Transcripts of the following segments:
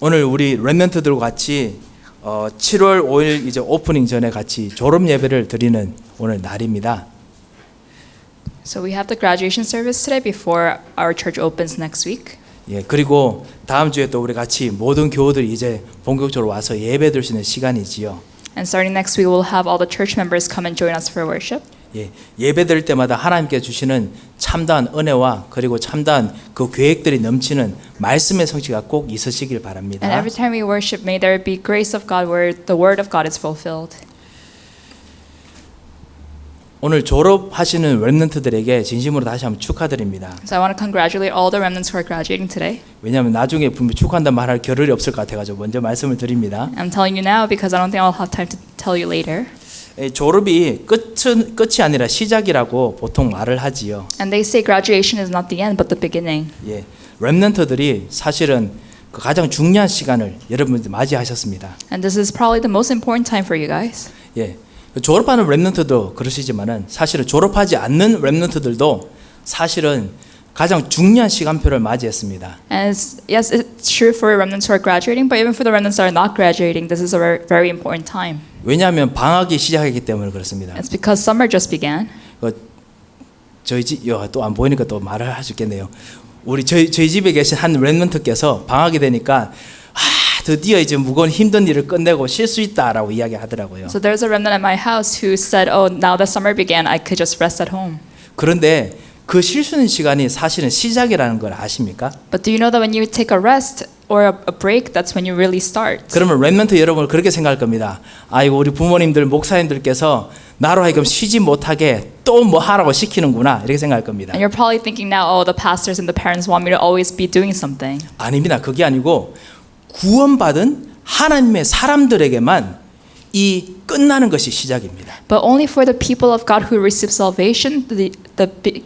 오늘 우리 렘넌트들과 같이 7월 5일 이제 오프닝 전에 같이 졸업 예배를 드리는 오늘 날입니다. So we have the graduation service today before our church opens next week. 예, 그리고 다음 주에 또 우리 같이 모든 교우들이 이제 본격적으로 와서 예배 드릴 수 있는 시간이지요. And starting next week, we'll have all the church members come and join us for worship. 예, 예배 드릴 때마다 하나님께 주시는 참다운 은혜와 그리고 참다운 그 계획들이 넘치는 말씀의 성취가 꼭 있으시길 바랍니다. And every time we worship, may there be grace of God where the word of God is fulfilled. 오늘 졸업하시는 렘넌트들에게 진심으로 다시 한번 축하드립니다. So I want to congratulate all the remnants who are graduating today. 왜냐하면 나중에 분명 축하한다 말할 겨를이 없을 것 같아가지고 먼저 말씀을 드립니다. I'm telling you now because I don't think I'll have time to tell you later. 졸업이 끝이 아니라 시작이라고 보통 말을 하지요. And they say graduation is not the end but the beginning. 예, 렘넌트들이 사실은 그 가장 중요한 시간을 여러분들 맞이하셨습니다. And this is probably the most important time for you guys. 예, 졸업하는 렘넌트도 그러시지만은 사실은 졸업하지 않는 렘넌트들도 사실은 가장 중요한 시간표를 맞이했습니다. And yes, it's true for remnants who are graduating, but even for the remnants that are not graduating, this is a very important time. 왜냐하면 방학이 시작했기 때문에 그렇습니다. It's because summer just began. 저희 집 또 안 보이니까 또 말을 할 수 있겠네요. 저희 집에 계신 한 렘넌트께서 방학이 되니까 드디어 이제 무거운 힘든 일을 끝내고 쉴 수 있다라고 이야기하더라고요. So there's a remnant at my house who said, "Oh, now that summer began, I could just rest at home." 그런데 그 쉴 수 있는 시간이 사실은 시작이라는 걸 아십니까? But do you know that when you take a rest or a break, that's when you really start? 그러면 렘넌트 여러분은 그렇게 생각할 겁니다. 아이고 우리 부모님들 목사님들께서 나로 하여금 쉬지 못하게 또 뭐 하라고 시키는구나 이렇게 생각할 겁니다. And you're probably thinking now, "Oh, the pastors and the parents want me to always be doing something." 아닙니다. 그게 아니고 구원받은 하나님의 사람들에게만 이 끝나는 것이 시작입니다. But only for the people of God who receive salvation, the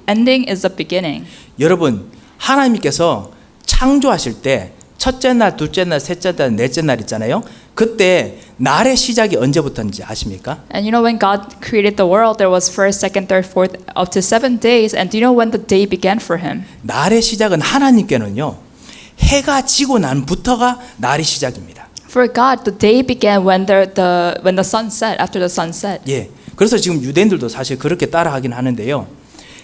ending is the beginning. 여러분 하나님께서 창조하실 때 첫째 날, 둘째 날, 셋째 날, 넷째 날 있잖아요. 그때 날의 시작이 언제부터인지 아십니까? And you know when God created the world, there was first, second, third, fourth, up to 7 days. And do you know when the day began for Him? 날의 시작은 하나님께는요. 해가 지고 난부터가 날이 시작입니다. For God, the day began when the sun set, after the sun set. 예. 그래서 지금 유대인들도 사실 그렇게 따라하긴 하는데요.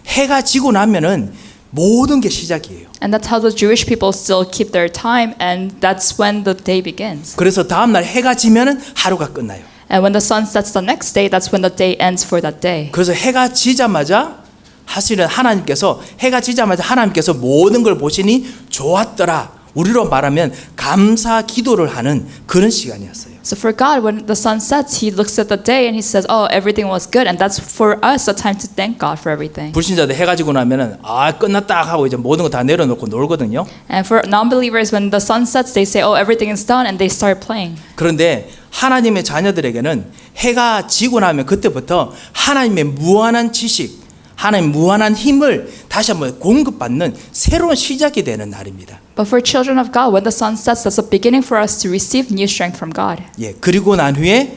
해가 지고 나면은 모든 게 시작이에요. And that's how the Jewish people still keep their time, and that's when the day begins. 그래서 다음 날 해가 지면은 하루가 끝나요. And when the sun sets the next day, that's when the day ends for that day. 그래서 해가 지자마자 사실은 해가 지자마자 하나님께서 모든 걸 보시니 좋았더라. 우리로 말하면 감사 기도를 하는 그런 시간이었어요. So for God, when the sun sets, He looks at the day and He says, "Oh, everything was good," and that's for us a time to thank God for everything. 불신자들 해가 지고 나면은 끝났다 하고 이제 모든 거 다 내려놓고 놀거든요. And for non-believers, when the sun sets, they say, "Oh, everything is done," and they start playing. 그런데 하나님의 자녀들에게는 해가 지고 나면 그때부터 하나님의 무한한 지식, 하나님 무한한 힘을 다시 한번 공급받는 새로운 시작이 되는 날입니다. But for children of God, when the sun sets, that's a beginning for us to receive new strength from God. 예, 그리고 난 후에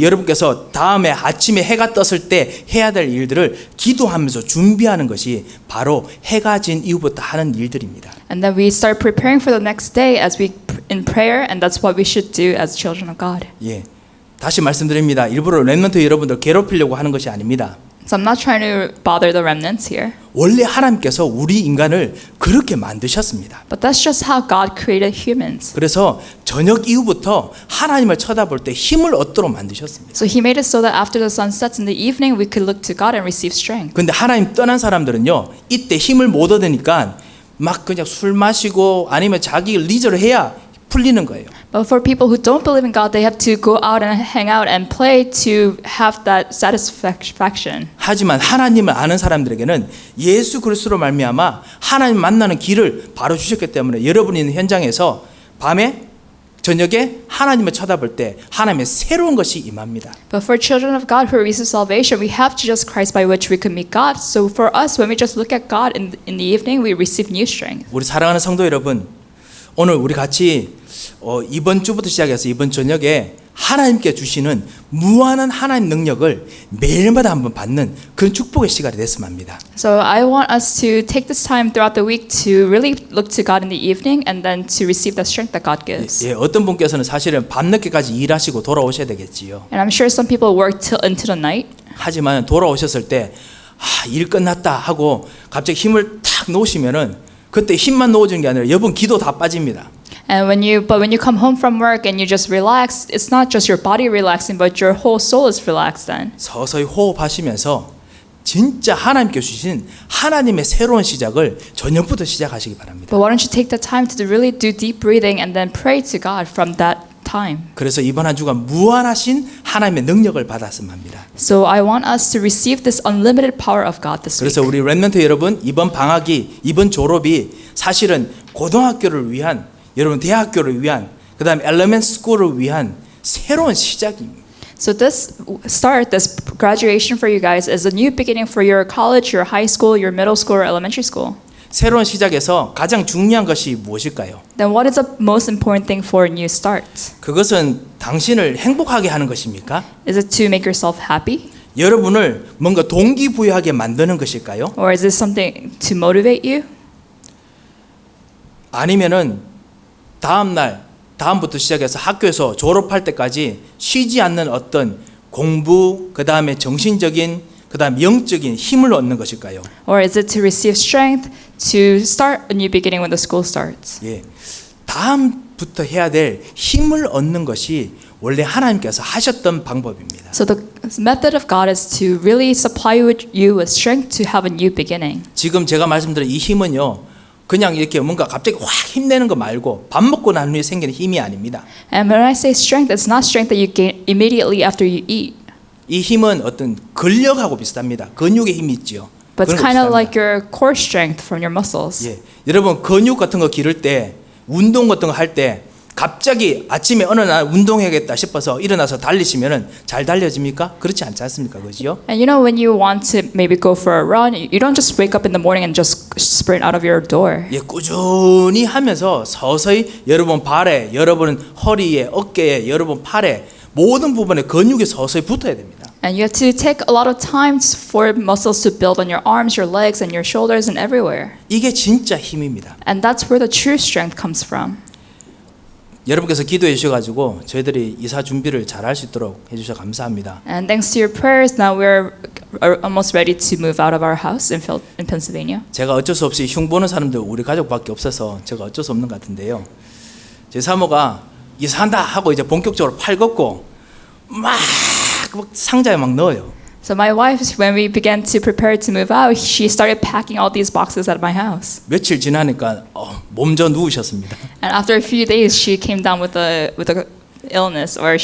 여러분께서 다음에 아침에 해가 떴을 때 해야 될 일들을 기도하면서 준비하는 것이 바로 해가 진 이후부터 하는 일들입니다. And then we start preparing for the next day as we in prayer, and that's what we should do as children of God. 예, 다시 말씀드립니다. 일부러 렘넌트 여러분들 괴롭히려고 하는 것이 아닙니다. So I'm not trying to bother the remnants here. 원래 하나님께서 우리 인간을 그렇게 만드셨습니다. But that's just how God created humans. 그래서 저녁 이후부터 하나님을 쳐다볼 때 힘을 얻도록 만드셨습니다. So He made it so that after the sun sets in the evening, we could look to God and receive strength. 근데 하나님 떠난 사람들은요, 이때 힘을 못 얻으니까 막 그냥 술 마시고 아니면 자기 리저를 해야 풀리는 거예요. But for people who don't believe in God, they have to go out and hang out and play to have that satisfaction. 하지만 하나님을 아는 사람들에게는 예수 그리스도로 말미암아 하나님 만나는 길을 바로 주셨기 때문에 여러분이 있는 현장에서 밤에 저녁에 하나님을 쳐다볼 때 하나님의 새로운 것이 임합니다. But for children of God who receive salvation, we have Jesus Christ by which we can meet God. So for us, when we just look at God in the evening, we receive new strength. 우리 사랑하는 성도 여러분, 오늘 우리 같이 이번 주부터 시작해서 이번 저녁에 하나님께 주시는 무한한 하나님 능력을 매일마다 한번 받는 그런 축복의 시간이 됐으면 합니다. So I want us to take this time throughout the week to really look to God in the evening and then to receive the strength that God gives. 예, 어떤 분께서는 사실은 밤늦게까지 일하시고 돌아오셔야 되겠지요. And I'm sure some people work till into the night. 하지만 돌아오셨을 때 일 끝났다 하고 갑자기 힘을 탁 놓으시면은 그때 힘만 놓아주는 게 아니라 여러분 기도 다 빠집니다. And when you come home from work and you just relax, it's not just your body relaxing, but your whole soul is relaxed then. 서서히 호흡하시면서 진짜 하나님께 주신 하나님의 새로운 시작을 저녁부터 시작하시기 바랍니다. But why don't you take the time to really do deep breathing and then pray to God from that time. 그래서 이번 한 주간 무한하신 하나님의 능력을 받았으면 합니다. So I want us to receive this unlimited power of God this 그래서 week. 우리 렘넌트 여러분 이번 방학이 이번 졸업이 사실은 고등학교를 위한 여러분 대학교를 위한 그다음에 엘레멘트 스쿨을 위한 새로운 시작입니다. So this graduation for you guys is a new beginning for your college, your high school, your middle school, or elementary school. 새로운 시작에서 가장 중요한 것이 무엇일까요? Then what is the most important thing for a new start? 그것은 당신을 행복하게 하는 것입니까? Is it to make yourself happy? 여러분을 뭔가 동기부여하게 만드는 것일까요? Or is it something to motivate you? 아니면은 다음부터 시작해서 학교에서 졸업할 때까지 쉬지 않는 어떤 공부, 그 다음에 정신적인, 그 다음 영적인 힘을 얻는 것일까요? Or is it to receive strength to start a new beginning when the school starts? 예, 다음부터 해야 될 힘을 얻는 것이 원래 하나님께서 하셨던 방법입니다. So the method of God is to really supply you with strength to have a new beginning. 지금 제가 말씀드린 이 힘은요, 그냥 이렇게 뭔가 갑자기 확 힘내는 거 말고 밥 먹고 난 후에 생기는 힘이 아닙니다. And when I say strength, it's not strength that you gain immediately after you eat. 이 힘은 어떤 근력하고 비슷합니다. 근육의 힘이 있죠. But it's 그런 거 kind of 비슷합니다. like your core strength from your muscles. 예, 여러분 근육 같은 거 기를 때, 운동 같은 거 할 때 갑자기 아침에 어느 날 운동해야겠다 싶어서 일어나서 달리시면은 잘 달려집니까? 그렇지 않지 않습니까, 그죠? And you know when you want to maybe go for a run, you don't just wake up in the morning and just sprint out of your door. 예, 꾸준히 하면서 서서히 여러분 발에, 여러분 허리에, 어깨에, 여러분 팔에 모든 부분에 근육이 서서히 붙어야 됩니다. And you have to take a lot of time for muscles to build on your arms, your legs, and your shoulders, and everywhere. 이게 진짜 힘입니다. And that's where the true strength comes from. 여러분께서 기도해 주셔가지고 저희들이 이사 준비를 잘 할 수 있도록 해주셔서 감사합니다. And thanks to your prayers, now we're almost ready to move out of our house in Pennsylvania. 제가 어쩔 수 없이 흉보는 사람들 우리 가족밖에 없어서 제가 어쩔 수 없는 것 같은데요. 제 사모가 이사한다 하고 이제 본격적으로 팔 걷고 막 상자에 막 넣어요. So my wife, when we began to prepare to move out, she started packing all these boxes out of my house. 며칠 지나니까 몸져 누우셨습니다. And after a few days, she came down with a illness or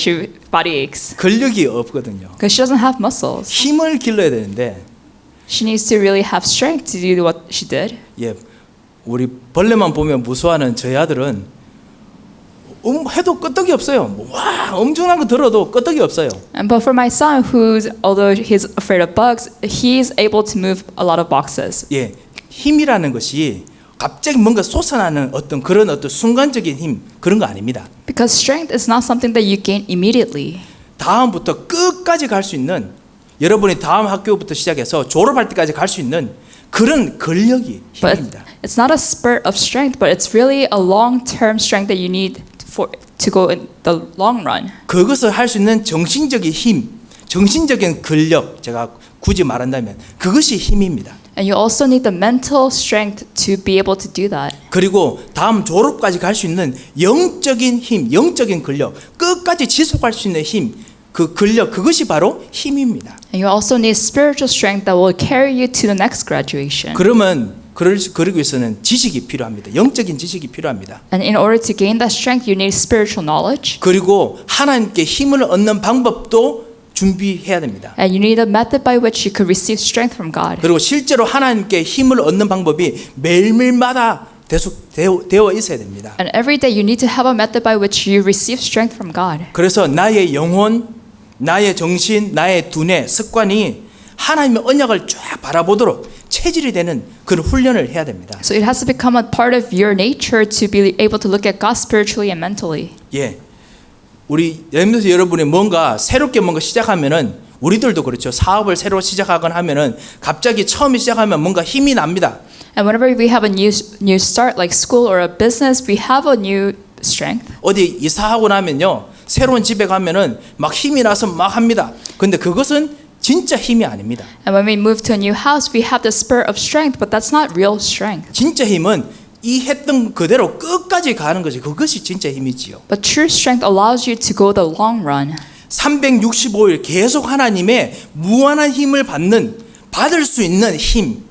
body aches 근력이 없거든요. because she doesn't have muscles. 힘을 길러야 되는데 She needs to really have strength to do what she did. 예, 우리 벌레만 보면 무서워하는 저희 아들은 해도 끄떡이 없어요. 와, 엄청난 거 들어도 끄떡이 없어요. And but for my son, although he's afraid of bugs, he's able to move a lot of boxes. 예, 힘이라는 것이 갑자기 뭔가 솟아나는 어떤 순간적인 힘 그런 거 아닙니다. Because strength is not something that you gain immediately. 다음부터 끝까지 갈 수 있는 여러분이 다음 학교부터 시작해서 졸업할 때까지 갈 수 있는 그런 근력이 But 힘입니다. it's not a spurt of strength, but it's really a long-term strength that you need to go in the long run. 그것을 할 수 있는 정신적인 힘, 정신적인 근력 제가 굳이 말한다면 그것이 힘입니다. And you also need the mental strength to be able to do that. 그리고 다음 졸업까지 갈 수 있는 영적인 힘, 영적인 근력, 끝까지 지속할 수 있는 힘, 그 근력 그것이 바로 힘입니다. And you also need spiritual strength that will carry you to the next graduation. 그러면 그러기 위해서는 지식이 필요합니다. 영적인 지식이 필요합니다. And in order to gain that strength, you need spiritual knowledge. 그리고 하나님께 힘을 얻는 방법도 준비해야 됩니다. And you need a method by which you could receive strength from God. 그리고 실제로 하나님께 힘을 얻는 방법이 매일매일마다 되어 있어야 됩니다. And every day you need to have a method by which you receive strength from God. 그래서 나의 영혼, 나의 정신, 나의 두뇌, 습관이 하나님의 언약을 쫙 바라보도록 체질이 되는 그런 훈련을 해야 됩니다. So it has to become a part of your nature to be able to look at God spiritually and mentally. 예, 우리 렘넌트 여러분이 뭔가 새롭게 뭔가 시작하면은 우리들도 그렇죠. 사업을 새로 시작하거나 하면은 갑자기 처음에 시작하면 뭔가 힘이 납니다. And whenever we have a new start, like school or a business, we have a new strength. 어디 이사하고 나면요. 새로운 집에 가면은 막 힘이 나서 막 합니다. 근데 그것은 진짜 힘이 아닙니다. And when we move to a new house, we have the spirit of strength, but that's not real strength. 진짜 힘은 이 했던 그대로 끝까지 가는 것이 그것이 진짜 힘이지요. But true strength allows you to go the long run. 365일 계속 하나님의 무한한 힘을 받을 수 있는 힘.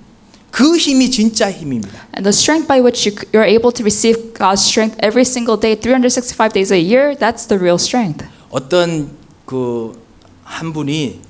그 힘이 진짜 힘입니다. And the strength by which you're able to receive God's strength every single day, 365 days a year, that's the real strength. 어떤 한 분이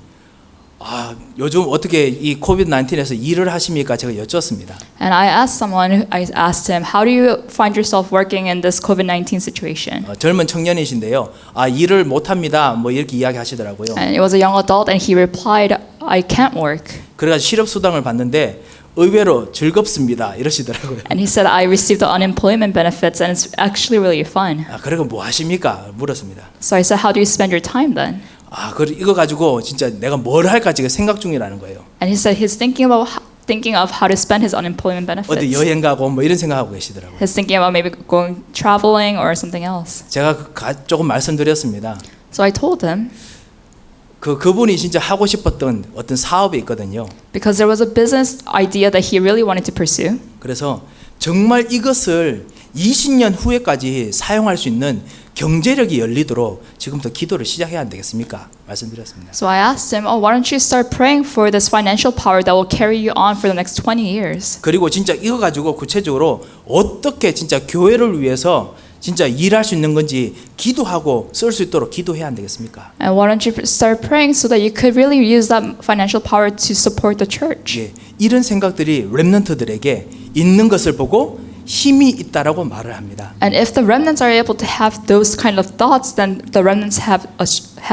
요즘 어떻게 이 코비드 19에서 일을 하십니까? 제가 여쭙습니다. And I asked him, how do you find yourself working in this COVID-19 situation? 젊은 청년이신데요. 일을 못 합니다. 뭐 이렇게 이야기하시더라고요. And it was a young adult, and he replied, I can't work. 그래가지고 실업 수당을 받는데 의외로 즐겁습니다. 이러시더라고요. And he said, I received the unemployment benefits, and it's actually really fun. 그리고 뭐 하십니까? 물었습니다. So I said, how do you spend your time then? 이거 가지고 진짜 내가 뭘 할까 지금 생각 중이라는 거예요. And he said he's thinking of how to spend his unemployment benefits. 어디 여행 가고 뭐 이런 생각하고 계시더라고요. He's thinking about maybe going traveling or something else. 제가 조금 말씀드렸습니다. So I told him, 그분이 진짜 하고 싶었던 어떤 사업이 있거든요. because there was a business idea that he really wanted to pursue. 그래서 정말 이것을 20년 후에까지 사용할 수 있는 경제력이 열리도록 지금부터 기도를 시작해야 안 되겠습니까? 말씀드렸습니다. So I asked him, why don't you start praying for this financial power that will carry you on for the next 20 years? 그리고 진짜 이거 가지고 구체적으로 어떻게 진짜 교회를 위해서 진짜 일할 수 있는 건지 기도하고 쓸 수 있도록 기도해야 안 되겠습니까? And why don't you start praying so that you could really use that financial power to support the church? 예, 이런 생각들이 렘넌트들에게 있는 것을 보고 힘이 있다라고 말을 합니다. And if the remnants are able to have those kind of thoughts, then the remnants have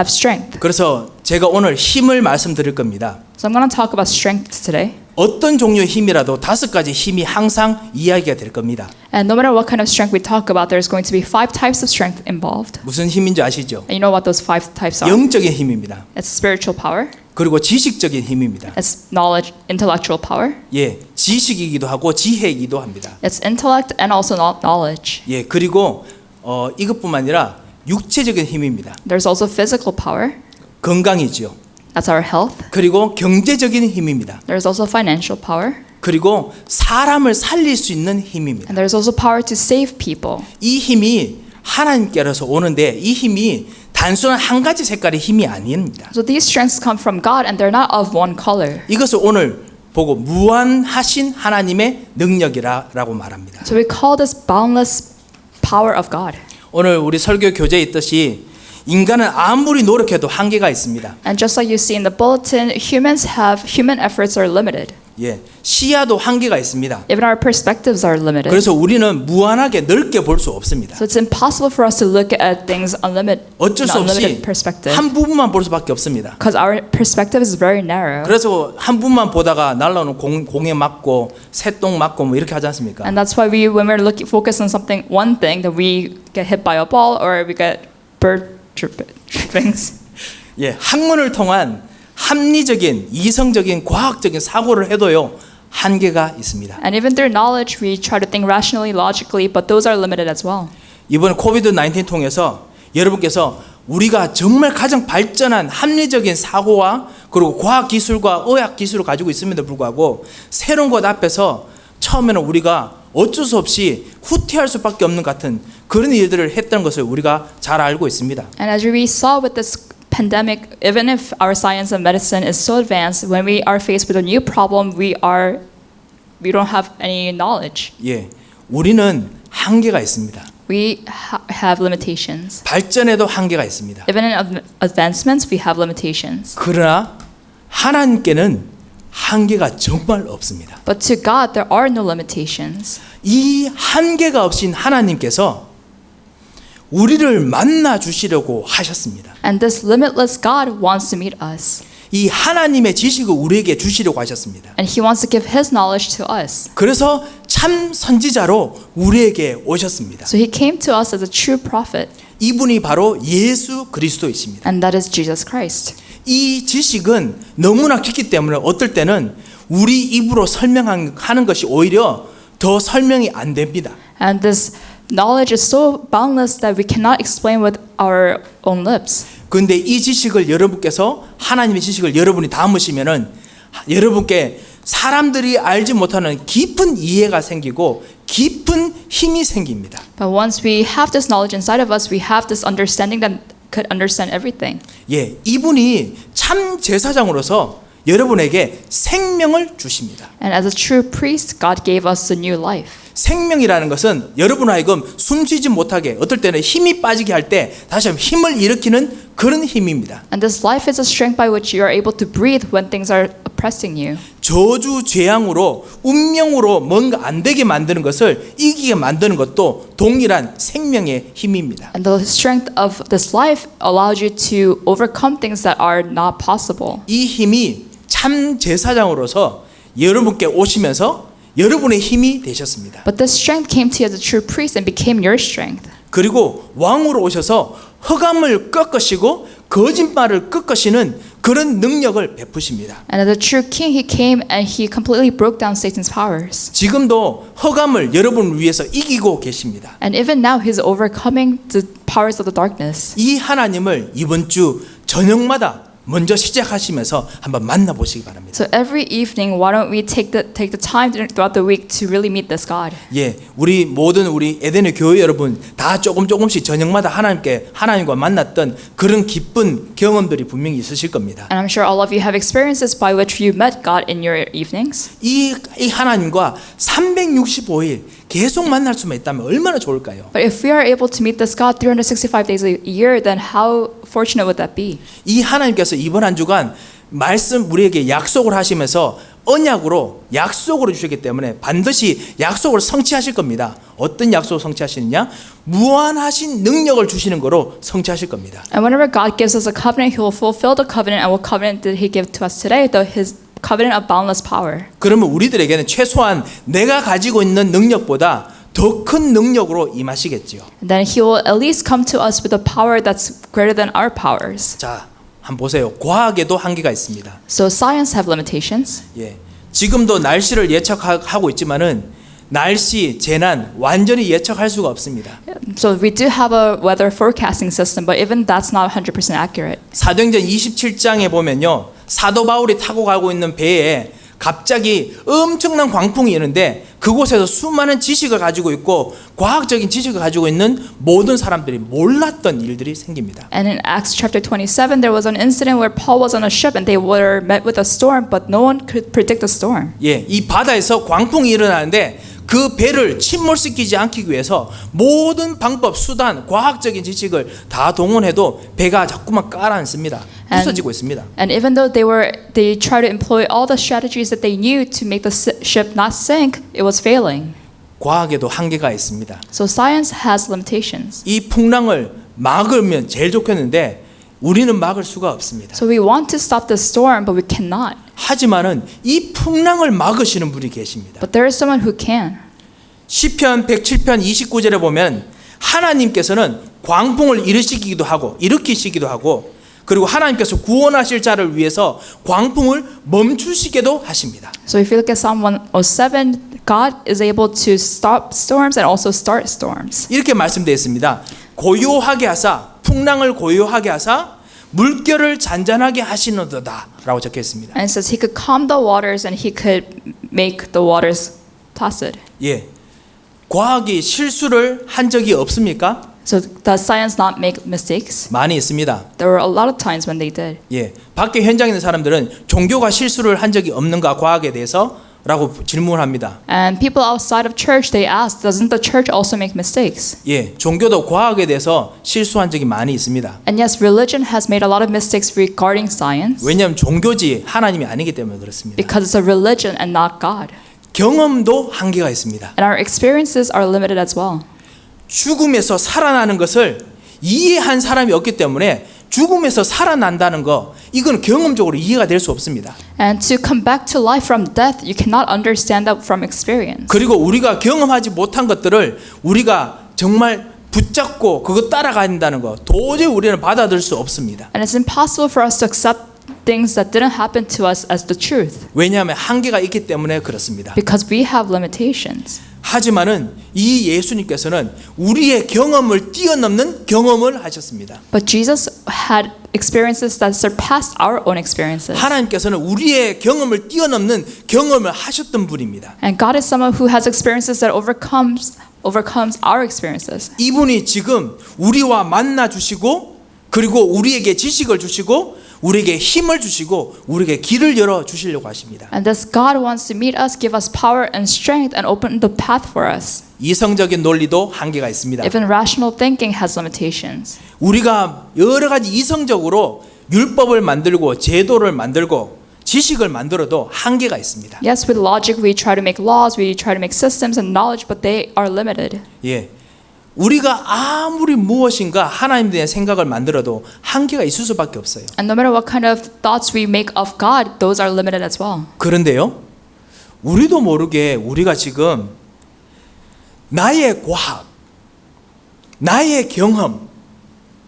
strength. 그래서 제가 오늘 힘을 말씀드릴 겁니다. So I'm going to talk about strength today. 어떤 종류의 힘이라도 5가지 힘이 항상 이야기가 될 겁니다. And no matter what kind of strength we talk about, there's going to be 5 types of strength involved. 무슨 힘인지 아시죠? And you know what those 5 types are? 영적인 힘입니다. It's spiritual power. 그리고 지식적인 힘입니다. It's knowledge, intellectual power. 예, 지식이기도 하고 지혜이기도 합니다. It's intellect and also knowledge. 예, 그리고 이것뿐만 아니라 육체적인 힘입니다. There's also physical power. 건강이지요. That's our health. 그리고 경제적인 힘입니다. There's also financial power. 그리고 사람을 살릴 수 있는 힘입니다. And there's also power to save people. 이 힘이 하나님께로서 오는데 이 힘이 단순한 한 가지 색깔의 힘이 아닙니다. So these strengths come from God and they're not of one color. 이것을 오늘 보고 무한하신 하나님의 능력이라고 말합니다. So we call this boundless power of God. 오늘 우리 설교 교재에 있듯이 인간은 아무리 노력해도 한계가 있습니다. And just like you see in the bulletin, human efforts are limited. 예, 시야도 한계가 있습니다. Even our perspectives are limited. 그래서 우리는 무한하게 넓게 볼 수 없습니다. So it's impossible for us to look at things 어쩔 수 없이 unlimited perspective. 한 부분만 볼 수밖에 없습니다. Because our perspective is very narrow. 그래서 한 부분만 보다가 날라오는 공에 맞고 새똥 맞고 뭐 이렇게 하지 않습니까? And that's why when we're focused on one thing, that we get hit by a ball or we get bird trippings. 예, 학문을 통한 합리적인 이성적인 과학적인 사고를 해도요 한계가 있습니다. And even through knowledge, we try to think rationally, logically, but those are limited as well. 이번 코비드 19 통해서 여러분께서 우리가 정말 가장 발전한 합리적인 사고와 그리고 과학 기술과 의학 기술을 가지고 있음에도 불구하고 새로운 것 앞에서 처음에는 우리가 어쩔 수 없이 후퇴할 수밖에 없는 같은 그런 일들을 했던 것을 우리가 잘 알고 있습니다. And as we saw with this pandemic, even if our science and medicine is so advanced, when we are faced with a new problem, we don't have any knowledge. 예, 우리는 한계가 있습니다. We have limitations. 발전에도 한계가 있습니다. Even in advancements, we have limitations. 그러나 하나님께는 한계가 정말 없습니다. But to God, there are no limitations. 이 한계가 없인 하나님께서 우리를 만나 주시려고 하셨습니다. And this limitless God wants to meet us. 이 하나님의 지식을 우리에게 주시려고 하셨습니다. And He wants to give His knowledge to us. 그래서 참 선지자로 우리에게 오셨습니다. So He came to us as a true prophet. 이분이 바로 예수 그리스도이십니다. And that is Jesus Christ. 이 지식은 너무나 깊기 때문에 어떨 때는 우리 입으로 설명하는 것이 오히려 더 설명이 안 됩니다. And this knowledge is so boundless that we cannot explain with our own lips. 그런데 이 지식을 여러분께서 하나님의 지식을 여러분이 담으시면은 여러분께 사람들이 알지 못하는 깊은 이해가 생기고 깊은 힘이 생깁니다. But once we have this knowledge inside of us, we have this understanding that could understand everything. 예, 이분이 참 제사장으로서 여러분에게 생명을 주십니다. And as a true priest, God gave us a new life. 생명이라는 것은 여러분 하여금 숨쉬지 못하게 어떨 때는 힘이 빠지게 할 때 다시 한번 힘을 일으키는 그런 힘입니다. And this life is a strength by which you are able to breathe when things are oppressing you. 저주 재앙으로 운명으로 뭔가 안 되게 만드는 것을 이기게 만드는 것도 동일한 생명의 힘입니다. And the strength of this life allows you to overcome things that are not possible. 이 힘이 참 제사장으로서 여러분께 오시면서 여러분의 힘이 되셨습니다. But this strength came to you as a true priest and became your strength. 그리고 왕으로 오셔서 흑암을 꺾으시고 거짓말을 꺾으시는 그런 능력을 베푸십니다. And as a true king, he came and he completely broke down Satan's powers. 지금도 흑암을 여러분을 위해서 이기고 계십니다. And even now, he's overcoming the powers of the darkness. 이 하나님을 이번 주 저녁마다 먼저 시작하시면서 한번 만나보시기 바랍니다. So every evening, why don't we take the time throughout the week to really meet this God? 예, 우리 모든 우리 에덴의 교회 여러분 다 조금씩 저녁마다 하나님과 만났던 그런 기쁜 경험들이 분명히 있으실 겁니다. And I'm sure all of you have experiences by which you met God in your evenings. 이 하나님과 365일 계속 만날 수만 있다면 얼마나 좋을까요? But if we are able to meet this God 365 days a year, then how fortunate would that be? 이 하나님께서 이번 한 주간 말씀 우리에게 약속을 하시면서 언약으로 약속으로 주셨기 때문에 반드시 약속을 성취하실 겁니다. 어떤 약속을 성취하시느냐? 무한하신 능력을 주시는 거로 성취하실 겁니다. And whenever God gives us a covenant, He will fulfill the covenant. And what covenant did He give to us today? His covenant of boundless power. 그러면 우리들에게는 최소한 내가 가지고 있는 능력보다 더 큰 능력으로 임하시겠지요. And then He will at least come to us with a power that's greater than our powers. 자, 한번 보세요. 과학에도 한계가 있습니다. So science have limitations. 예, 지금도 날씨를 예측하고 있지만은 날씨 재난 완전히 예측할 수가 없습니다. So we do have a weather forecasting system, but even that's not 100% accurate. 사도행전 27장에 보면요, 사도 바울이 타고 가고 있는 배에 갑자기 엄청난 광풍이 있는데 그곳에서 수많은 지식을 가지고 있고 과학적인 지식을 가지고 있는 모든 사람들이 몰랐던 일들이 생깁니다. And in Acts chapter 27, there was an incident where Paul was on a ship and they were met with a storm, but no one could predict the storm. 예, 이 바다에서 광풍이 일어나는데 그 배를 침몰시키지 않기 위해서 모든 방법, 수단, 과학적인 지식을 다 동원해도 배가 자꾸만 가라앉습니다. 부서지고 있습니다. And even though they tried to employ all the strategies that they knew to make the ship not sink, it was failing. 과학에도 한계가 있습니다. So science has limitations. 이 풍랑을 막으면 제일 좋겠는데 우리는 막을 수가 없습니다. So we want to stop the storm, but we cannot. 하지만은 이 풍랑을 막으시는 분이 계십니다. But there is someone who can. 시편 107편 29절에 보면 하나님께서는 광풍을 일으키시기도 하고 그리고 하나님께서 구원하실 자를 위해서 광풍을 멈추시게도 하십니다. So if you look at Psalm 107, God is able to stop storms and also start storms. 이렇게 말씀되어 있습니다. 고요하게 하사 풍랑을 고요하게 하사 물결을 잔잔하게 하시노도다 라고 적혀 있습니다. And it says He could calm the waters and He could make the waters placid. 예, 과학이 실수를 한 적이 없습니까? So does science not make mistakes? 많이 있습니다. There were a lot of times when they did. 예, 밖에 현장에 있는 사람들은 종교가 실수를 한 적이 없는가 과학에 대해서? 라고 질문을 합니다. And people outside of church, they ask, doesn't the church also make mistakes? 예, 종교도 과학에 대해서 실수한 적이 많이 있습니다. And yes, religion has made a lot of mistakes regarding science 왜냐하면 종교지 하나님이 아니기 때문에 그렇습니다. because it's a religion and not God. 경험도 한계가 있습니다. And our experiences are limited as well. 죽음에서 살아나는 것을 이해한 사람이 없기 때문에 죽음에서 살아난다는 거 이건 경험적으로 이해가 될 수 없습니다. And to come back to life from death, you cannot understand that from experience. 그리고 우리가 경험하지 못한 것들을 우리가 정말 붙잡고 그거 따라가야 된다는 거 도저히 우리는 받아들일 수 없습니다. And it's impossible for us to accept things that didn't happen to us as the truth 왜냐하면 한계가 있기 때문에 그렇습니다. because we have limitations. 하지만은 이 예수님께서는 우리의 경험을 뛰어넘는 경험을 하셨습니다. But Jesus had experiences that surpassed our own experiences. 하나님께서는 우리의 경험을 뛰어넘는 경험을 하셨던 분입니다. And God is someone who has experiences that overcomes our experiences. 이분이 지금 우리와 만나 주시고 그리고 우리에게 지식을 주시고 우리에게 힘을 주시고 우리에게 길을 열어 주시려고 하십니다. And thus God wants to meet us, give us power and strength and open the path for us. 이성적인 논리도 한계가 있습니다. Even rational thinking has limitations. 우리가 여러 가지 이성적으로 율법을 만들고 제도를 만들고 지식을 만들어도 한계가 있습니다. Yes, with logic we try to make laws, we try to make systems and knowledge, but they are limited. 예. 우리가 아무리 무엇인가 하나님에 대한 생각을 만들어도 한계가 있을 수밖에 없어요. And no matter what kind of thoughts we make of God, those are limited as well. 그런데요, 우리도 모르게 우리가 지금 나의 과학, 나의 경험,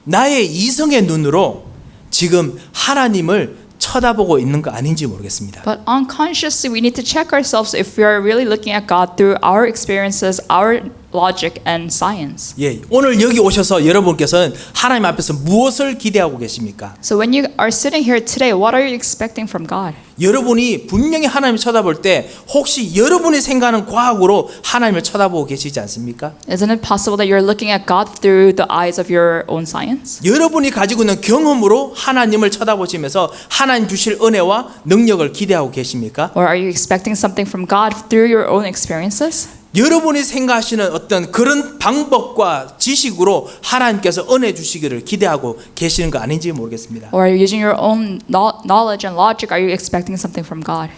나의 이성의 눈으로 지금 하나님을 쳐다보고 있는 거 아닌지 모르겠습니다. But unconsciously we need to check ourselves if we are really looking at God through our experiences, our logic and science. 예, 오늘 여기 오셔서 여러분께서는 하나님 앞에서 무엇을 기대하고 계십니까? So when you are sitting here today, what are you expecting from God? 여러분이 분명히 하나님을 쳐다볼 때 혹시 여러분이 생각하는 과학으로 하나님을 쳐다보고 계시지 않습니까? Isn't it possible that you're looking at God through the eyes of your own science? 여러분이 가지고 있는 경험으로 하나님을 쳐다보시면서 하나님 주실 은혜와 능력을 기대하고 계십니까? Or are you expecting something from God through your own experiences? 여러분이 생각하시는 어떤 그런 방법과 지식으로 하나님께서 은혜 주시기를 기대하고 계시는 거 아닌지 모르겠습니다. Or are you using your own knowledge and logic? Are you expecting something from God?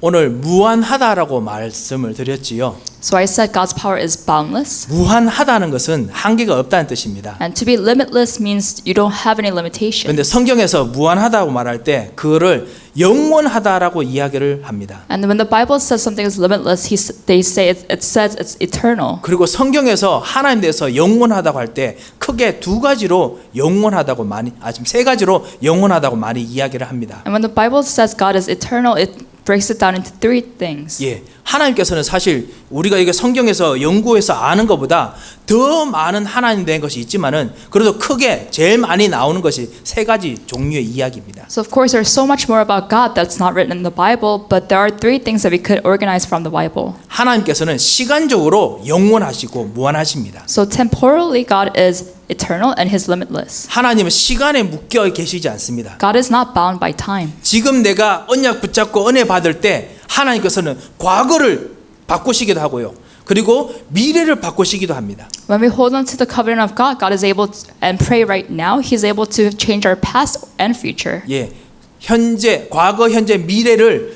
오늘 무한하다라고 말씀을 드렸지요. So I said God's power is boundless. 무한하다는 것은 한계가 없다는 뜻입니다. And to be limitless means you don't have any limitations. 그런데 성경에서 무한하다고 말할 때 그거를 영원하다라고 이야기를 합니다. And when the Bible says something is limitless, they say it says it's eternal. 그리고 성경에서 하나님 대해서 영원하다고 할 때 크게 두 가지로 영원하다고 많이, 지금 세 가지로 영원하다고 많이 이야기를 합니다. And when the Bible says God is eternal, it breaks it down into three things. 예, 하나님께서는 사실 우리가 이게 성경에서 연구해서 아는 것보다 더 많은 하나님 된 것이 있지만은 그래도 크게 제일 많이 나오는 것이 세 가지 종류의 이야기입니다. So of course there's so much more about God that's not written in the Bible, but there are three things that we could organize from the Bible. 하나님께서는 시간적으로 영원하시고 무한하십니다. So temporally God is eternal and He's limitless. 하나님은 시간에 묶여 계시지 않습니다. God is not bound by time. 지금 내가 언약 붙잡고 은혜 받을 때 하나님께서는 과거를 바꾸시기도 하고요. 그리고 미래를 바꾸시기도 합니다. When we hold on to the covenant of God, God is able to, and pray right now, He's able to change our past and future. 예, 현재, 과거, 현재, 미래를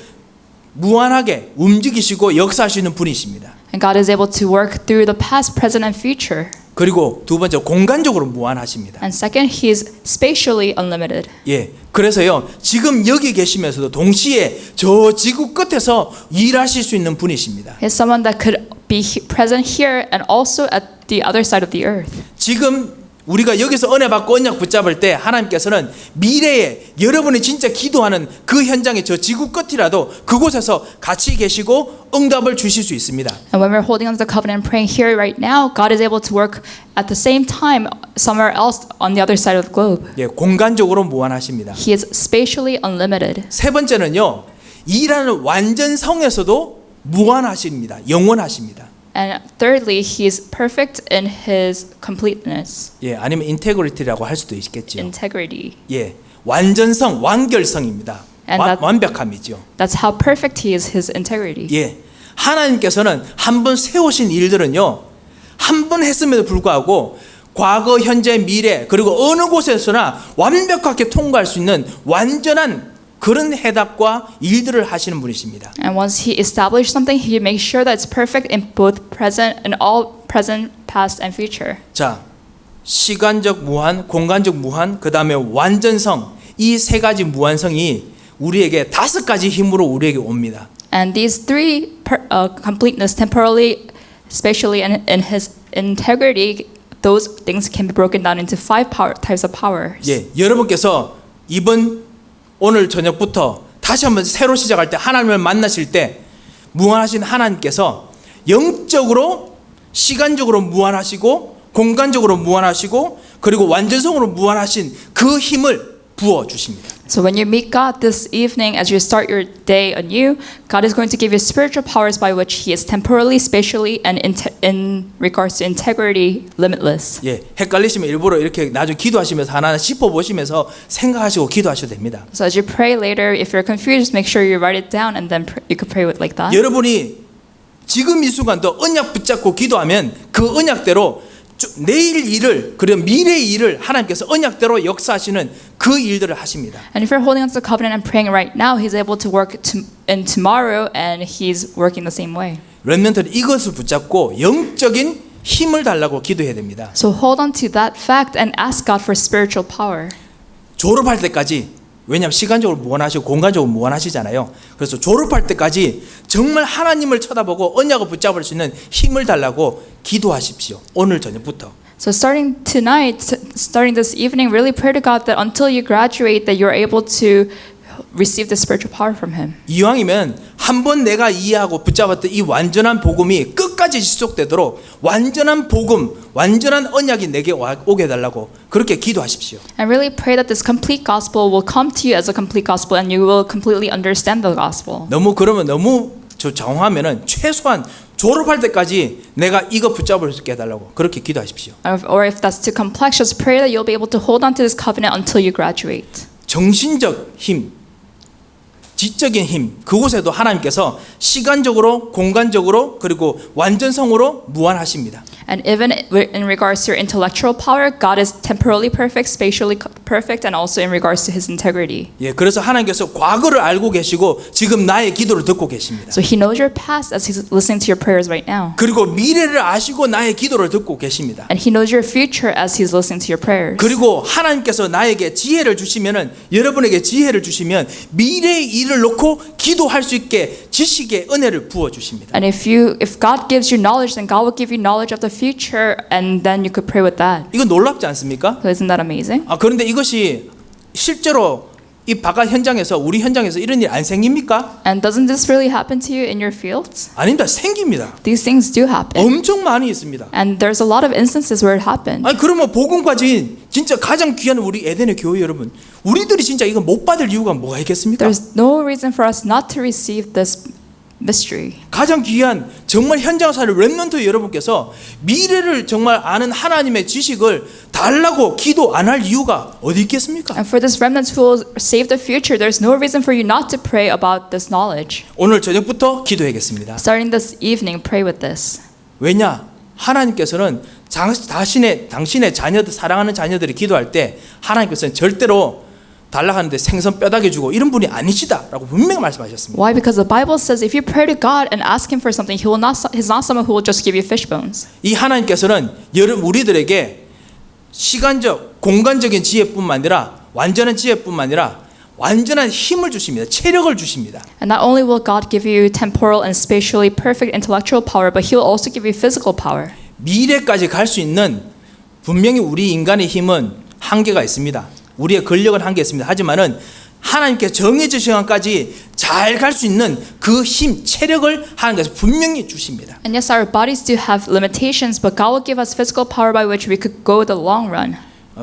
무한하게 움직이시고 역사하시는 분이십니다. And God is able to work through the past, present, and future. 그리고 두 번째 공간적으로 무한하십니다. And second, He is spatially unlimited. 예, 그래서요 지금 여기 계시면서도 동시에 저 지구 끝에서 일하실 수 있는 분이십니다. He's someone that could be present here and also at the other side of the earth. 지금 우리가 여기서 은혜 받고 언약 붙잡을 때 하나님께서는 미래에 여러분이 진짜 기도하는 그 현장의 저 지구 끝이라도 그곳에서 같이 계시고 응답을 주실 수 있습니다. And when we're holding on to the covenant and praying here right now, God is able to work at the same time somewhere else on the other side of the globe. 예, 공간적으로 무한하십니다. He is spatially unlimited. 세 번째는요, 일하는 완전성에서도 무한하십니다. 영원하십니다. And thirdly, He is perfect in His completeness, 예, 아니면 인테그리티라고 할 수도 있겠죠. integrity. 예, 완전성, 완결성입니다. 완벽함이죠. That's how perfect He is, His integrity. 예, 하나님께서는 한 번 세우신 일들은요, 한 번 했음에도 불구하고 과거, 현재, 미래 그리고 어느 곳에서나 완벽하게 통과할 수 있는 완전한 그런 해답과 일들을 하시는 분이십니다. And once He established something, He makes sure that it's perfect in both present and all present, past, and future. 자, 시간적 무한, 공간적 무한, 그 다음에 완전성, 이 세 가지 무한성이 우리에게 다섯 가지 힘으로 우리에게 옵니다. And these three completeness, temporally, spatially, and in His integrity those things can be broken down into 5 types of powers. 예, 여러분께서 오늘 저녁부터 다시 한번 새로 시작할 때 하나님을 만나실 때 무한하신 하나님께서 영적으로 시간적으로 무한하시고 공간적으로 무한하시고 그리고 완전성으로 무한하신 그 힘을 부어 주십니다. So when you meet God this evening as you start your day anew, God is going to give you spiritual powers by which He is temporally, spatially, and in regards to integrity, limitless. 예, 헷갈리시면 일부러 이렇게 나중에 기도하시면서 하나하나 짚어보시면서 생각하시고 기도하셔도 됩니다. So as you pray later, if you're confused, make sure you write it down and then you could pray with like that. 여러분이 지금 이 순간도 언약 붙잡고 기도하면 그 언약대로 내일 일을 그리고 미래의 일을 하나님께서 언약대로 역사하시는 그 일들을 하십니다. And if you're holding on to the covenant and praying right now, He's able to work in tomorrow, and He's working the same way. 렘넌트는 이것을 붙잡고 영적인 힘을 달라고 기도해야 됩니다. So hold on to that fact and ask God for spiritual power. 졸업할 때까지 왜냐하면 시간적으로 무한하시고 공간적으로 무한하시잖아요. 그래서 졸업할 때까지 정말 하나님을 쳐다보고 언약을 붙잡을 수 있는 힘을 달라고 기도하십시오. 오늘 저녁부터. So starting tonight, starting this evening, really pray to God that until you graduate, that you're able to receive the spiritual power from Him. 이왕이면 한 번 내가 이해하고 붙잡았던 이 완전한 복음이 끝까지 지속되도록 완전한 복음, 완전한 언약이 내게 오게 해달라고 그렇게 기도하십시오. And really pray that this complete gospel will come to you as a complete gospel, and you will completely understand the gospel. 너무 장황하면은 최소한 졸업할 때까지 내가 이거 붙잡을 수 있게 해달라고 그렇게 기도하십시오. Or if that's too complex, just pray that you'll be able to hold on to this covenant until you graduate. 정신적 힘, 지적인 힘, 그곳에도 하나님께서 시간적으로, 공간적으로, 그리고 완전성으로 무한하십니다. And even in regards to your intellectual power, God is temporally perfect, spatially perfect, and also in regards to His integrity. 예, 그래서 하나님께서 과거를 알고 계시고 지금 나의 기도를 듣고 계십니다. So He knows your past as He's listening to your prayers right now. 그리고 미래를 아시고 나의 기도를 듣고 계십니다. And He knows your future as He's listening to your prayers. 그리고 하나님께서 나에게 지혜를 주시면은 여러분에게 지혜를 주시면 미래의 일을 놓고 기도할 수 있게 지식의 은혜를 부어 주십니다. And if God gives you knowledge, then God will give you knowledge of the future, and then you could pray with that. 이거 놀랍지 않습니까? So isn't that amazing? 그런데 이것이 실제로 이 바깥 현장에서 우리 현장에서 이런 일 안 생깁니까? And doesn't this really happen to you in your fields? 아닙니다. 생깁니다. These things do happen. 엄청 많이 있습니다. And there's a lot of instances where it happened. 그러면 복음까지 진짜 가장 귀한 우리 에덴의 교회 여러분, 우리들이 진짜 이거 못 받을 이유가 뭐가 있겠습니까? There's no reason for us not to receive this mystery. 가장 귀한 정말 현장 사를 렘넌트 여러분께서 미래를 정말 아는 하나님의 지식을 달라고 기도 안 할 이유가 어디 있겠습니까? And for this remnant who will save the future, there's no reason for you not to pray about this knowledge. 오늘 저녁부터 기도하겠습니다. Starting this evening, pray with this. 왜냐? 하나님께서는 당신의 자녀들, 사랑하는 자녀들이 기도할 때 하나님께서는 절대로 달라고 하는데 생선 뼈다귀 주고 이런 분이 아니시다라고 분명히 말씀하셨습니다. Why? Because the Bible says if you pray to God and ask Him for something, He's not someone who will just give you fish bones. 이 하나님께서는 우리들에게 시간적, 공간적인 지혜뿐만 아니라 완전한 지혜뿐만 아니라 완전한 힘을 주십니다. 체력을 주십니다. And not only will God give you temporal and spatially perfect intellectual power, but He will also give you physical power. 미래까지 갈 수 있는 분명히 우리 인간의 힘은 한계가 있습니다. 우리의 근력은 한계 있습니다. 하지만은 하나님께 정해진 시간까지 잘 갈 수 있는 그 힘, 체력을 하나님께서 분명히 주십니다. And yes, our bodies do have limitations, but God will give us physical power by which we could go the long run.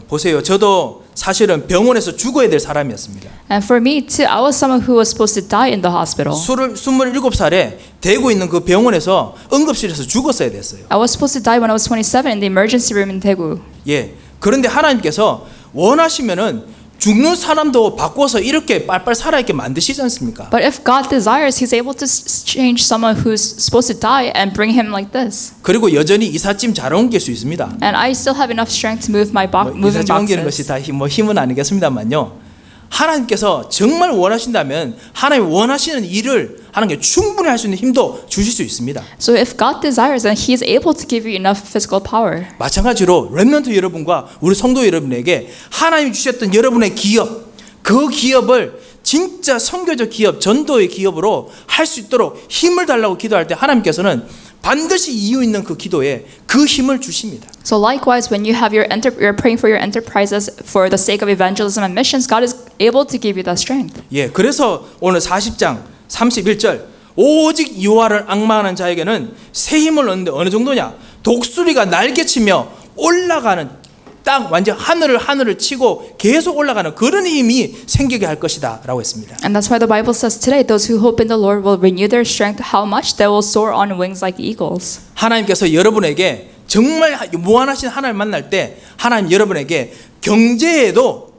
보세요. 저도 사실은 병원에서 죽어야 될 사람이었습니다. And for me too, I was someone who was supposed to die in the hospital. 27살에 대구 있는 그 병원에서 응급실에서 죽었어야 됐어요. I was supposed to die when I was 27 in the emergency room in Daegu. 예. 그런데 하나님께서 원하시면은 죽는 사람도 바꿔서 이렇게 빨빨 살아있게 만드시지 않습니까? But if God desires, He's able to change someone who's supposed to die and bring him like this. 그리고 여전히 이삿짐 잘 옮길 수 있습니다. And I still have enough strength to move my moving 이삿짐 옮기는 것이 boxes. 다 힘은 아니겠습니다만요. 하나님께서 정말 원하신다면 하나님 원하시는 일을 하는 게 충분히 할 수 있는 힘도 주실 수 있습니다. So if God desires, then He is able to give you enough physical power. 마찬가지로 렘넌트 여러분과 우리 성도 여러분에게 하나님이 주셨던 여러분의 기업, 그 기업을 진짜 선교적 기업, 전도의 기업으로 할 수 있도록 힘을 달라고 기도할 때 하나님께서는 반드시 이유 있는 그 기도에 그 힘을 주십니다. So likewise, when you have you're praying for your enterprises for the sake of evangelism and missions, God is able to give you that strength. 예, 그래서 오늘 40장 31절 오직 여호와를 앙망하는 자에게는 새 힘을 얻는데 어느 정도냐? 독수리가 날개치며 올라가는 딱 완전 하늘을 치고 계속 올라가는 그런 힘이 생기게 할 것이다 라고 했습니다. And that's why the Bible says today, those who hope in the Lord will renew their strength. How much? They will soar on wings like eagles. 하나님께서 여러분에게 정말 무한하신 하나님을 만날 때 하나님 여러분에게 경제에도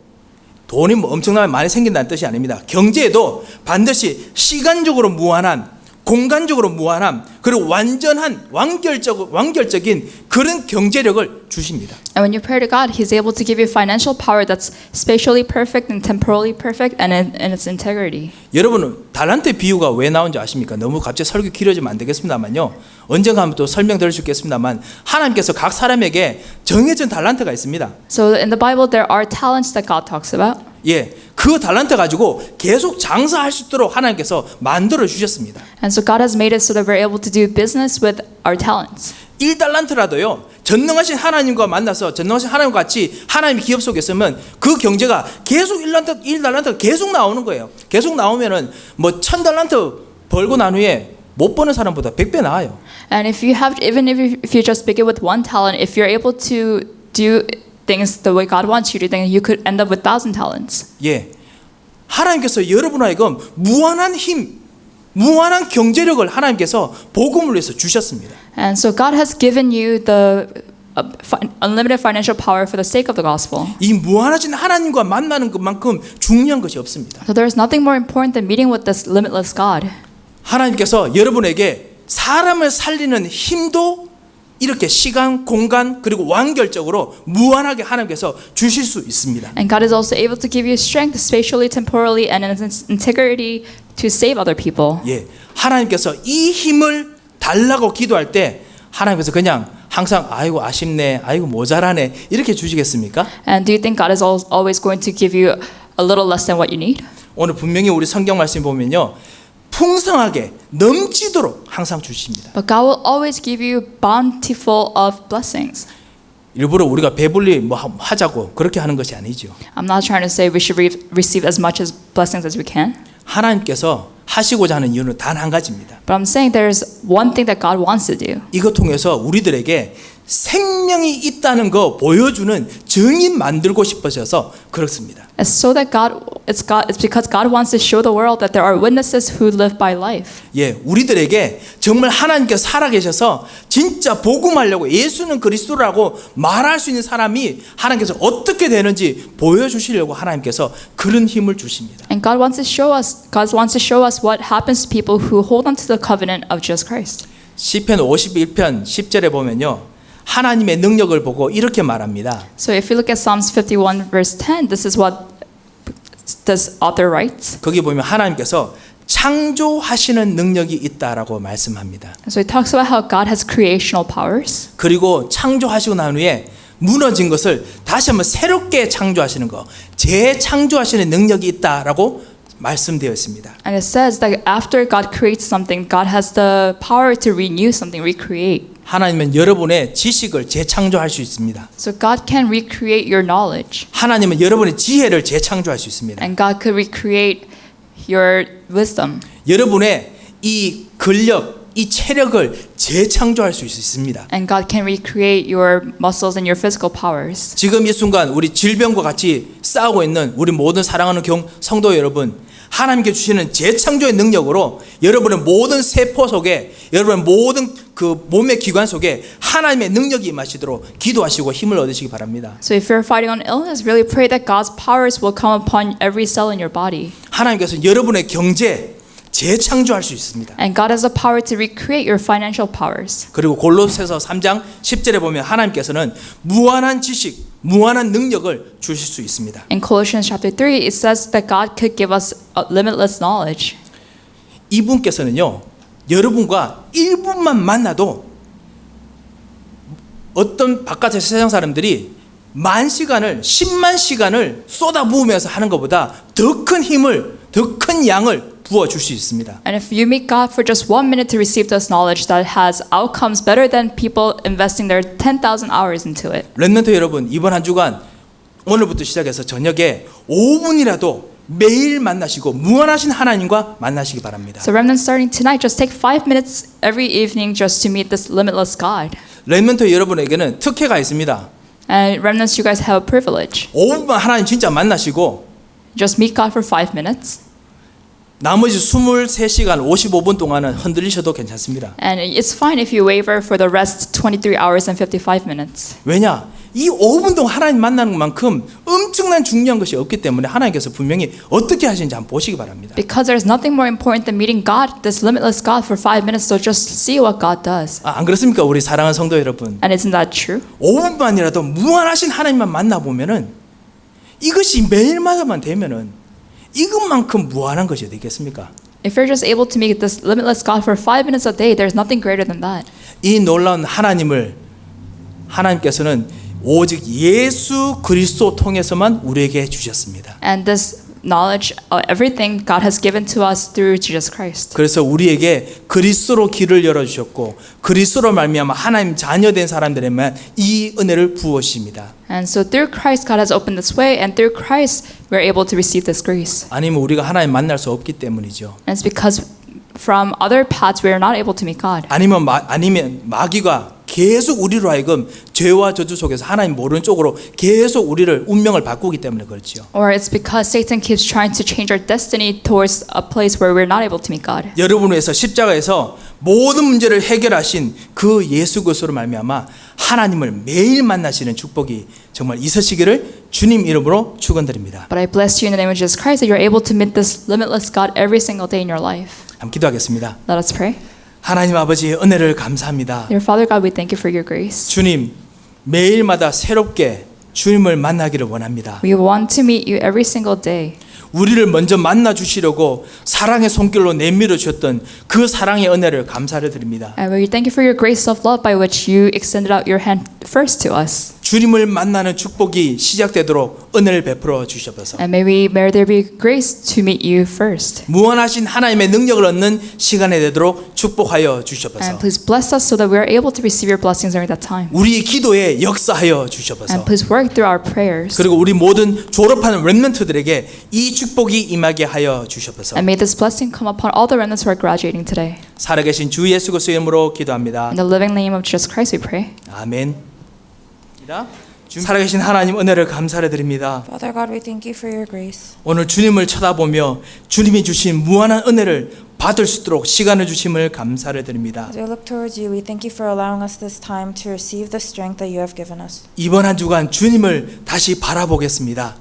돈이 뭐 엄청나게 많이 생긴다는 뜻이 아닙니다. 경제에도 반드시 시간적으로 무한한, 공간적으로 무한함, 그리고 완전한 완결적인 그런 경제력을 주십니다. And when you pray to God, He's able to give you financial power that's spatially perfect and temporally perfect and in its integrity. 여러분은 달란트 비유가 왜 나온지 아십니까? 너무 갑자기 설교 길어지면 안 되겠습니다만요. 언젠가 한번 또 설명드릴 수 있겠습니다만 하나님께서 각 사람에게 정해진 달란트가 있습니다. So in the Bible, there are talents that God talks about. 예, 그 달란트 가지고 계속 장사할 수 있도록 하나님께서 만들어 주셨습니다. And so God has made it so that we're able to do business with our talents. 1달란트라도요. 전능하신 하나님과 만나서 전능하신 하나님과 같이 하나님의 기업 속에 있으면 그 경제가 계속 1달란트가 계속 나오는 거예요. 계속 나오면은 뭐 1000달란트 벌고 난 후에 못 버는 사람보다 100배 나아요. And if you have, even if you just begin with one talent, if you're able to do things the way God wants you to, then you could end up with 1,000 talents. 예, 하나님께서 여러분 하여금 무한한 힘, 무한한 경제력을 하나님께서 복음을 위해서 주셨습니다. And so God has given you the unlimited financial power for the sake of the gospel. 이 무한하신 하나님과 만나는 것만큼 중요한 것이 없습니다. So there is nothing more important than meeting with this limitless God. 하나님께서 여러분에게 사람을 살리는 힘도 이렇게 시간, 공간 그리고 완결적으로 무한하게 하나님께서 주실 수 있습니다. And God is also able to give you strength spatially, temporally, and in its integrity to save other people. 예, 하나님께서 이 힘을 달라고 기도할 때 하나님께서 그냥 항상 아이고 아쉽네, 아이고 모자라네 이렇게 주시겠습니까? And do you think God is always going to give you a little less than what you need? 오늘 분명히 우리 성경 말씀 보면요. 풍성하게 넘치도록 항상 주십니다. But God will always give you bountiful of blessings. 일부러 우리가 배불리 뭐 하자고 그렇게 하는 것이 아니죠. I'm not trying to say we should receive as much as blessings as we can. 하나님께서 하시고자 하는 이유는 단 한 가지입니다. But I'm saying there's one thing that God wants to do. 이것 통해서 우리들에게 생명이 있다는 거 보여주는 증인 만들고 싶으셔서 그렇습니다. It's so that it's because God wants to show the world that there are witnesses who live by life. 예, 우리들에게 정말 하나님께서 살아계셔서 진짜 복음하려고 예수는 그리스도라고 말할 수 있는 사람이 하나님께서 어떻게 되는지 보여주시려고 하나님께서 그런 힘을 주십니다. And God wants to show us what happens to people who hold on to the covenant of Jesus Christ. 시편 51편 10절에 보면요. 하나님의 능력을 보고 이렇게 말합니다. So if you look at Psalms 51 verse 10, this is what this author writes. 거기 보면 하나님께서 창조하시는 능력이 있다라고 말씀합니다. So it talks about how God has creational powers. 그리고 창조하시고 난 후에 무너진 것을 다시 한번 새롭게 창조하시는 거, 재창조하시는 능력이 있다라고 말씀되어 있습니다. And it says that after God creates something, God has the power to renew something, recreate. 하나님은 여러분의 지식을 재창조할 수 있습니다. So God can recreate your knowledge. 하나님은 여러분의 지혜를 재창조할 수 있습니다. And God could recreate your wisdom. 여러분의 이 근력, 이 체력을 재창조할 수 있습니다. And God can recreate your muscles and your physical powers. 지금 이 순간 우리 질병과 같이 싸우고 있는 우리 모든 사랑하는 성도 여러분, 하나님께 주시는 재창조의 능력으로 여러분의 모든 세포 속에, 여러분의 모든 그 몸의 기관 속에 하나님의 능력이 임하시도록 기도하시고 힘을 얻으시기 바랍니다. So if you're fighting on illness, really pray that God's powers will come upon every cell in your body. 하나님께서 여러분의 경제 재창조할 수 있습니다. And God has the power to recreate your financial powers. 그리고 골로새서 3장 10절에 보면 하나님께서는 무한한 지식, 무한한 능력을 주실 수 있습니다. In Colossians chapter 3, it says that God could give us limitless knowledge. 이분께서는요, 여러분과 1분만 만나도 어떤 바깥의 세상 사람들이 10,000시간을 10만 시간을 쏟아부으면서 하는 것보다 더 큰 힘을 더 큰 양을 부어 줄 수 있습니다. And if you meet God for just 1 minute to receive this knowledge, that has outcomes better than people investing their 10,000 hours into it. 렘넌트 여러분, 이번 한 주간 오늘부터 시작해서 저녁에 5분이라도 매일 만나시고 무한하신 하나님과 만나시기 바랍니다. So remnants starting tonight, just take 5 minutes every evening just to meet this limitless God. 렘넌트 여러분에게는 특혜가 있습니다. And remnants, you guys have a privilege. 5분만 하나님 진짜 만나시고 Just meet God for 5 minutes. 나머지 23시간 55분 동안은 흔들리셔도 괜찮습니다. And it's fine if you waver for the rest 23 hours and 55 minutes. 왜냐? 이 5분 동안 하나님 만나는 것만큼 엄청난 중요한 것이 없기 때문에 하나님께서 분명히 어떻게 하시는지 한번 보시기 바랍니다. Because there's nothing more important than meeting God, this limitless God, for 5 minutes. So just see what God does. 안 그렇습니까? 우리 사랑하는 성도 여러분. And isn't that true? 5분만이라도 무한하신 하나님만 만나보면은 이것이 매일마다만 되면은 이것만큼 무한한 것이 되겠습니까? If you're just able to meet this limitless God for 5 minutes a day, there's nothing greater than that. 이 놀라운 하나님을 하나님께서는 오직 예수 그리스도 통해서만 우리에게 주셨습니다. And this knowledge, everything God has given to us through Jesus Christ. 그래서 우리에게 그리스도로 길을 열어주셨고 그리스도로 말미암아 하나님 자녀된 사람들에만 이 은혜를 부으십니다. And so through Christ, God has opened this way, and through Christ, we're able to receive this grace. 아니면 우리가 하나님 만날 수 없기 때문이죠. And it's because from other paths, we are not able to meet God. 아니면 마귀가 계속 우리로 하여금 죄와 저주 속에서 하나님 모르는 쪽으로 계속 우리를 운명을 바꾸기 때문에 그렇죠. Or it's because Satan keeps trying to change our destiny towards a place where we're not able to meet God. 여러분을 위해서 십자가에서 모든 문제를 해결하신 그 예수 그리스도로 말미암아 하나님을 매일 만나시는 축복이 정말 있으시기를 주님 이름으로 축원드립니다. But I bless you in the name of Jesus Christ that you're able to meet this limitless God every single day in your life. 함께 기도하겠습니다. Let us pray. 하나님 아버지의 은혜를 감사합니다. Dear Father God, we thank you for your grace. 주님 매일마다 새롭게 주님을 만나기를 원합니다. We want to meet you every single day. 우리를 먼저 만나 주시려고 사랑의 손길로 내밀어 주셨던 그 사랑의 은혜를 감사를 드립니다. And we thank you for your grace of love by which you extended out your hand first to us. 주님을 만나는 축복이 시작되도록 은혜를 베풀어 주셔서 And may there be grace to meet you first. 무한하신 하나님의 능력을 얻는 시간이 되도록 축복하여 주셔서 And please bless us so that we are able to receive your blessings during that time. 우리의 기도에 역사하여 And 주셔서 please work through our prayers. 그리고 우리 모든 졸업하는 렘넌트들에게 이 축복이 임하게 하여 주셔서 And may this blessing come upon all the remnants who are graduating today. 살아계신 주 예수 그리스도의 이름으로 기도합니다. In the living name of Jesus Christ we pray. 아멘. 살아계신 하나님 은혜를 감사를 드립니다. Father God, we thank you for your grace. 오늘 주님을 쳐다보며 주님이 주신 무한한 은혜를 받을 수 있도록 시간을 주심을 감사를 드립니다. As we look towards you, we thank you for allowing us this time to receive the strength that you have given us. 이번 한 주간 주님을 다시 바라보겠습니다.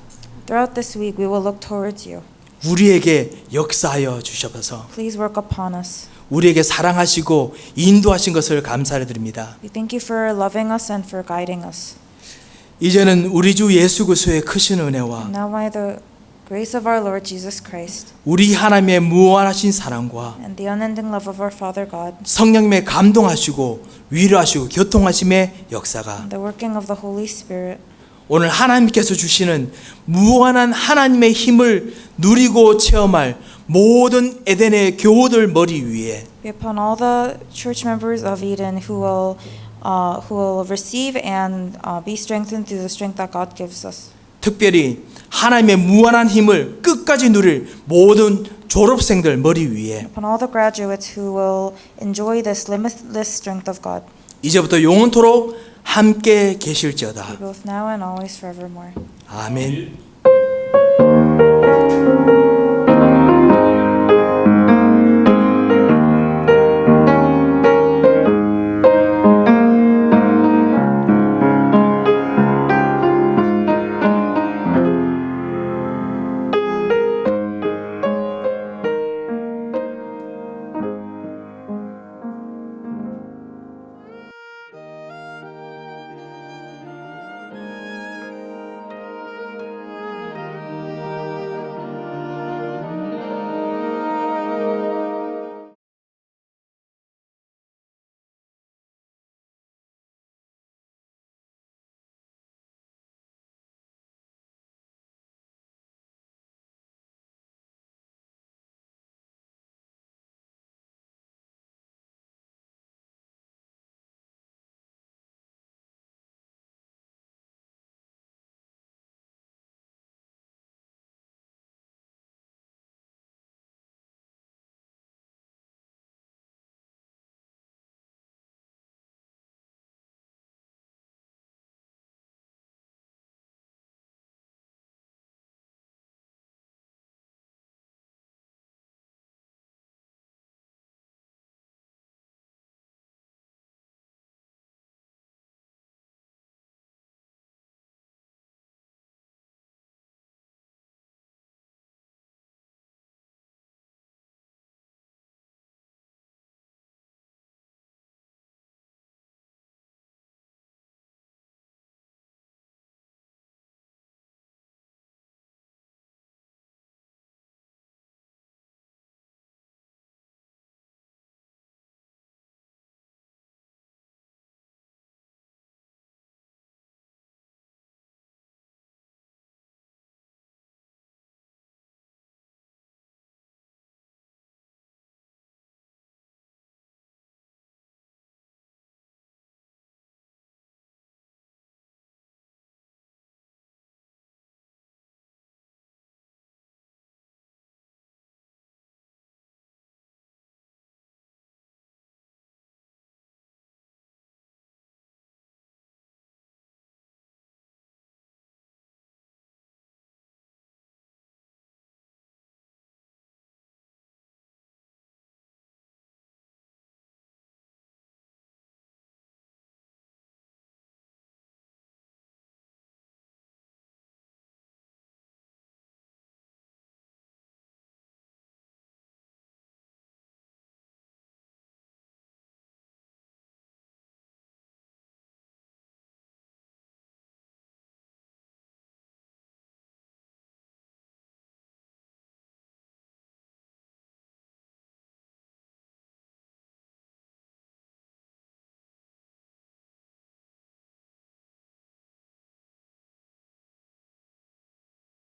Throughout this week, we will look towards you. 우리에게 역사하여 주셔서 Please work upon us. 우리에게 사랑하시고 인도하신 것을 감사를 드립니다. We thank you for loving us and for guiding us. 이제는 우리 주 예수 그리스도의 크신 은혜와 Now by the grace of our Lord Jesus Christ 우리 하나님의 무한하신 사랑과 and the unending love of our Father God 성령님의 감동하시고 위로하시고 교통하심의 역사가 and the working of the Holy Spirit 오늘 하나님께서 주시는 무한한 하나님의 힘을 누리고 체험할 모든 에덴의 교우들 머리 위에 be upon all the church members of Eden who will receive and be strengthened through the strength that God gives us. 특별히 하나님의 무한한 힘을 끝까지 누릴 모든 졸업생들 머리 위에 Upon all the graduates who will enjoy this limitless strength of God, 이제부터 영원토록 함께 계실지어다. both now and always forevermore. 아멘.